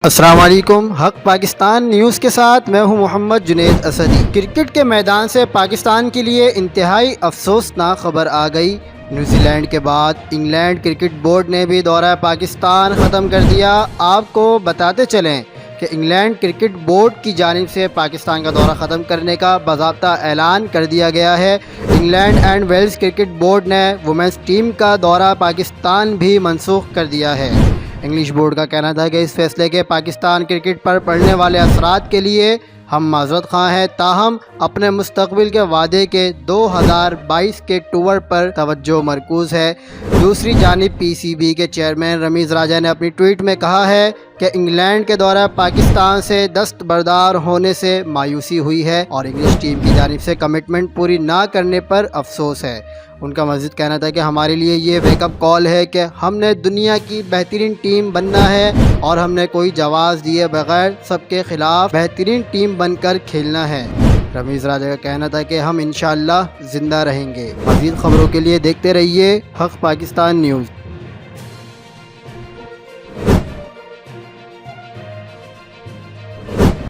السلام علیکم، حق پاکستان نیوز کے ساتھ میں ہوں محمد جنید اسدی۔ کرکٹ کے میدان سے پاکستان کے لیے انتہائی افسوسناک خبر آ گئی۔ نیوزی لینڈ کے بعد انگلینڈ کرکٹ بورڈ نے بھی دورہ پاکستان ختم کر دیا۔ آپ کو بتاتے چلیں کہ انگلینڈ کرکٹ بورڈ کی جانب سے پاکستان کا دورہ ختم کرنے کا باضابطہ اعلان کر دیا گیا ہے۔ England and Wales Cricket Board نے وومنس ٹیم کا دورہ پاکستان بھی منسوخ کر دیا ہے۔ انگلش بورڈ کا کہنا تھا کہ اس فیصلے کے پاکستان کرکٹ پر پڑنے والے اثرات کے لیے ہم معذرت خواہ ہیں، تاہم اپنے مستقبل کے وعدے کے 2022 کے ٹور پر توجہ مرکوز ہے۔ دوسری جانب پی سی بی کے چیئرمین رمیز راجہ نے اپنی ٹویٹ میں کہا ہے کہ انگلینڈ کے دورہ پاکستان سے دستبردار ہونے سے مایوسی ہوئی ہے اور انگلش ٹیم کی جانب سے کمٹمنٹ پوری نہ کرنے پر افسوس ہے۔ ان کا مزید کہنا تھا کہ ہمارے لیے یہ ویک اپ کال ہے کہ ہم نے دنیا کی بہترین ٹیم بننا ہے اور ہم نے کوئی جواز دیے بغیر سب کے خلاف بہترین ٹیم بن کر کھیلنا ہے۔ رمیز راجہ کا کہنا تھا کہ ہم انشاءاللہ زندہ رہیں گے۔ مزید خبروں کے لیے دیکھتے رہیے حق پاکستان نیوز۔